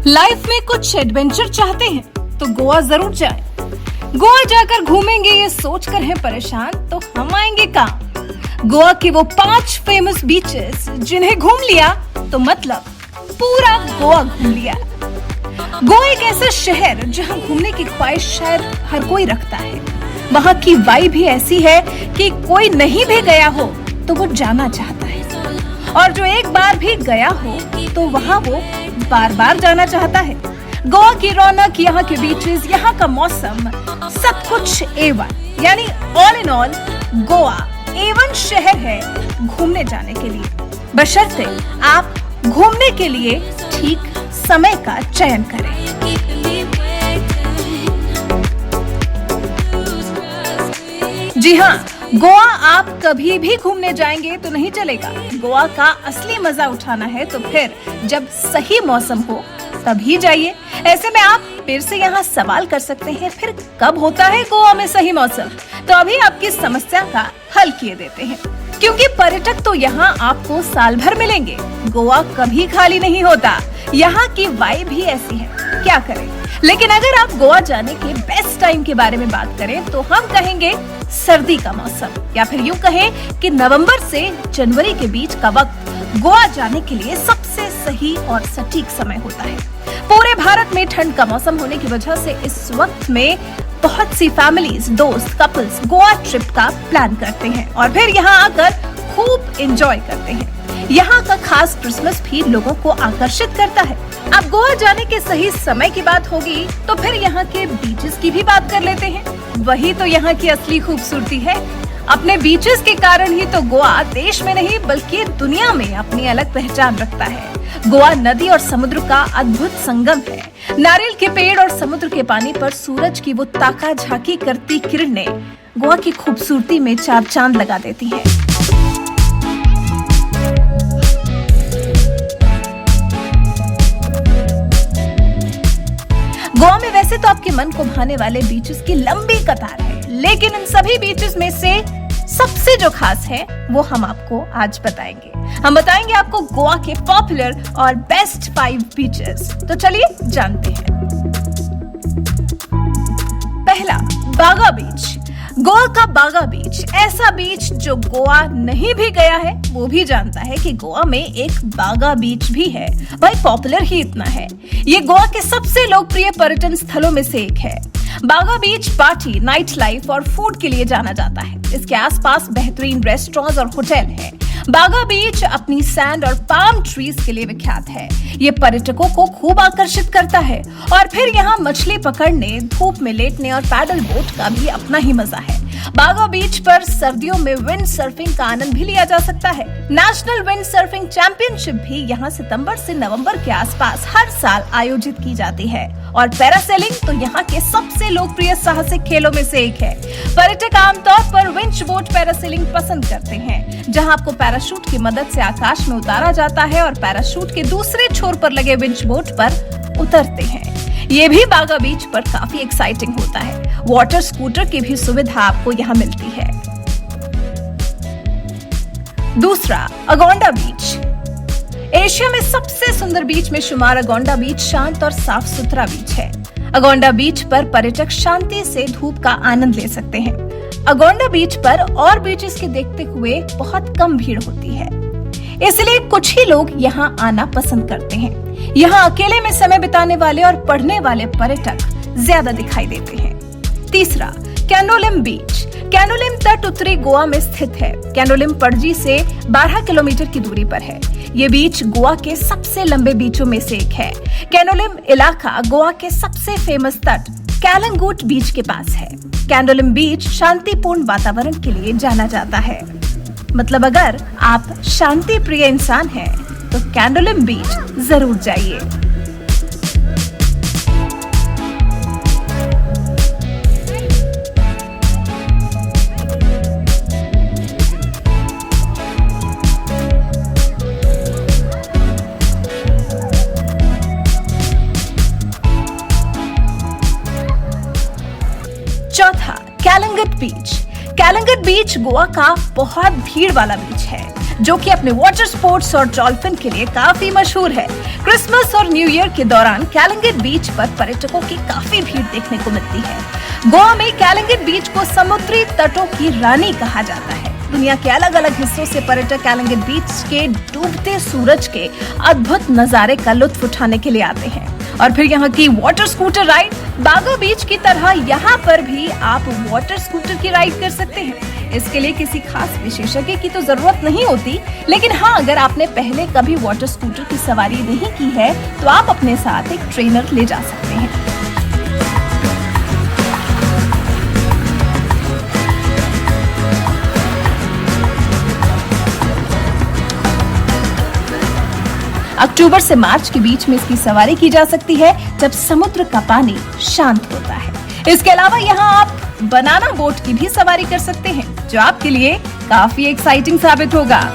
Life में कुछ adventure चाहते हैं तो गोवा जरूर जाएं। गोवा जाकर घूमेंगे ये सोचकर हैं परेशान तो हम आएंगे कहाँ। गोवा के वो 5 फेमस बीचेस जिन्हें घूम लिया तो मतलब पूरा गोवा घूम लिया। गोवा एक ऐसा शहर जहाँ घूमने की ख्वाहिश शायद हर कोई रखता है। वहाँ की वाइब भी ऐसी है कि कोई नहीं भी गया हो तो वो जाना चाहता है, और जो एक बार भी गया हो तो वहाँ वो बार बार जाना चाहता है। गोवा की रौनक, यहाँ के बीचेस, यहाँ का मौसम, सब कुछ A1, यानी all in all Goa A1 शहर है घूमने जाने के लिए, बशर्ते आप घूमने के लिए ठीक समय का चयन करें। जी हाँ, गोवा आप कभी भी घूमने जाएंगे तो नहीं चलेगा। गोवा का असली मजा उठाना है तो फिर जब सही मौसम हो तभी जाइए। ऐसे में आप फिर से यहाँ सवाल कर सकते हैं, फिर कब होता है गोवा में सही मौसम? तो अभी आपकी समस्या का हल किए देते हैं, क्योंकि पर्यटक तो यहाँ आपको साल भर मिलेंगे। गोवा कभी खाली नहीं होता, यहाँ की वाइब भी ऐसी है, क्या करें। लेकिन अगर आप गोवा जाने के बेस्ट टाइम के बारे में बात करें तो हम कहेंगे सर्दी का मौसम, या फिर यूं कहें कि नवंबर से जनवरी के बीच का वक्त गोवा जाने के लिए सबसे सही और सटीक समय होता है। पूरे भारत में ठंड का मौसम होने की वजह से इस वक्त में बहुत सी फैमिलीज, दोस्त, कपल्स गोवा ट्रिप का प्लान करते हैं और फिर यहाँ आकर खूब एंजॉय करते हैं। यहाँ का खास क्रिसमस भी लोगों को आकर्षित करता है। अब गोवा जाने के सही समय की बात होगी तो फिर यहाँ के बीचेस की भी बात कर लेते हैं। वही तो यहाँ की असली खूबसूरती है। अपने बीचेस के कारण ही तो गोवा देश में नहीं बल्कि दुनिया में अपनी अलग पहचान रखता है। गोवा नदी और समुद्र का अद्भुत संगम है। नारियल के पेड़ और समुद्र के पानी पर सूरज की वो ताका झांकी करती किरणें गोवा की खूबसूरती में चार चांद लगा देती हैं। गोवा में वैसे तो आपके मन को भाने वाले बीचेस की लंबी कतार है, लेकिन इन सभी बीचेस में से सबसे जो खास है वो हम आपको आज बताएंगे। हम बताएंगे आपको गोवा के पॉपुलर और बेस्ट 5 बीचेस। तो चलिए जानते हैं। पहला, बागा बीच। गोवा का बागा बीच ऐसा बीच जो गोवा नहीं भी गया है वो भी जानता है कि गोवा में एक बागा बीच भी है। भाई पॉपुलर ही इतना है, ये गोवा के सबसे लोकप्रिय पर्यटन स्थलों में से एक है। बागा बीच पार्टी, नाइट लाइफ और फूड के लिए जाना जाता है। इसके आसपास बेहतरीन रेस्टोरेंट्स और होटल हैं। बागा बीच अपनी सैंड और पाम ट्रीज के लिए विख्यात है। ये पर्यटकों को खूब आकर्षित करता है। और फिर यहाँ मछली पकड़ने, धूप में लेटने और पैडल बोट का भी अपना ही मजा है। बागा बीच पर सर्दियों में विंड सर्फिंग का आनंद भी लिया जा सकता है। नेशनल विंड सर्फिंग चैंपियनशिप भी यहाँ सितंबर से नवंबर के आसपास हर साल आयोजित की जाती है। और पैरासेलिंग तो यहाँ के सबसे लोकप्रिय साहसिक खेलों में से एक है। पर्यटक आमतौर पर विंच बोट पैरासेलिंग पसंद करते हैं, जहाँ आपको पैराशूट की मदद से आकाश में उतारा जाता है और पैराशूट के दूसरे छोर पर लगे विंच बोट पर उतरते हैं। ये भी बागा बीच पर काफी एक्साइटिंग होता है। वाटर स्कूटर की भी सुविधा आपको यहाँ मिलती है। दूसरा, अगोंडा बीच। एशिया में सबसे सुंदर बीच में शुमार अगोंडा बीच शांत और साफ सुथरा बीच है। अगोंडा बीच पर पर्यटक शांति से धूप का आनंद ले सकते हैं। अगोंडा बीच पर और बीचेस के देखते हुए बहुत कम भीड़ होती है, इसलिए कुछ ही लोग यहाँ आना पसंद करते हैं। यहाँ अकेले में समय बिताने वाले और पढ़ने वाले पर्यटक ज्यादा दिखाई देते हैं। तीसरा, कैनोलिम बीच। कैनोलिम तट उत्तरी गोवा में स्थित है। कैनोलिम पणजी से 12 किलोमीटर की दूरी पर है। ये बीच गोवा के सबसे लंबे बीचों में से एक है। कैनोलिम इलाका गोवा के सबसे फेमस तट कैलंगूट बीच के पास है। कैनोलिम बीच शांतिपूर्ण वातावरण के लिए जाना जाता है। मतलब अगर आप शांति प्रिय इंसान हैं तो कैनोलिम बीच जरूर जाइए। चौथा, कैलंगट बीच। कैलंगट बीच गोवा का बहुत भीड़ वाला बीच है, जो कि अपने वाटर स्पोर्ट्स और डॉल्फिन के लिए काफी मशहूर है। क्रिसमस और न्यू ईयर के दौरान कैलंगट बीच पर पर्यटकों की काफी भीड़ देखने को मिलती है। गोवा में कैलंगट बीच को समुद्री तटों की रानी कहा जाता है। दुनिया के अलग अलग हिस्सों से पर्यटक कैलंगट बीच के डूबते सूरज के अद्भुत नजारे का लुत्फ उठाने के लिए आते हैं। और फिर यहाँ की वाटर स्कूटर राइड, बागा बीच की तरह यहाँ पर भी आप वाटर स्कूटर की राइड कर सकते हैं। इसके लिए किसी खास विशेषज्ञ की तो जरूरत नहीं होती, लेकिन हाँ, अगर आपने पहले कभी वाटर स्कूटर की सवारी नहीं की है तो आप अपने साथ एक ट्रेनर ले जा सकते हैं। अक्टूबर से मार्च के बीच में इसकी सवारी की जा सकती है, जब समुद्र का पानी शांत होता है। इसके अलावा यहाँ आप बनाना बोट की भी सवारी कर सकते हैं, जो आपके लिए काफी एक्साइटिंग साबित होगा।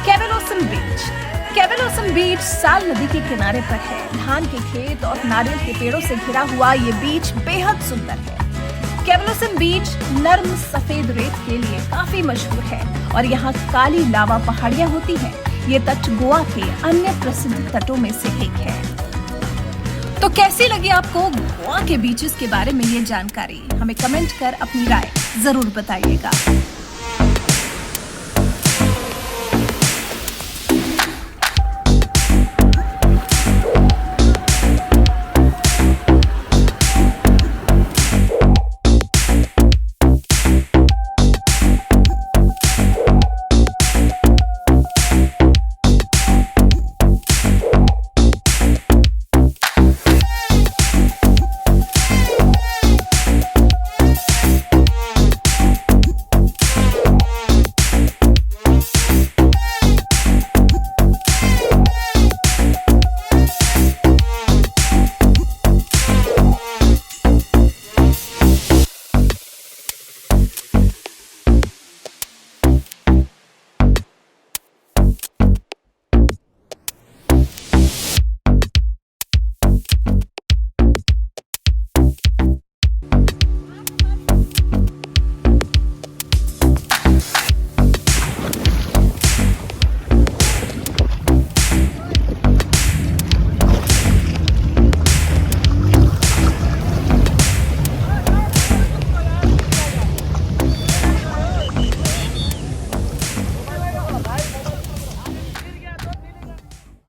केवलोसम बीच। केवलोसम बीच साल नदी के किनारे पर है। धान के खेत और नारियल के पेड़ों से घिरा हुआ ये बीच बेहद सुंदर है। केवलोसम बीच नर्म सफेद रेत के लिए काफी मशहूर है और यहाँ काली लावा पहाड़ियां होती हैं। ये तट गोवा के अन्य प्रसिद्ध तटों में से एक है। तो कैसी लगी आपको गोवा के बीचेस के बारे में ये जानकारी? हमें कमेंट कर अपनी राय जरूर बताइएगा।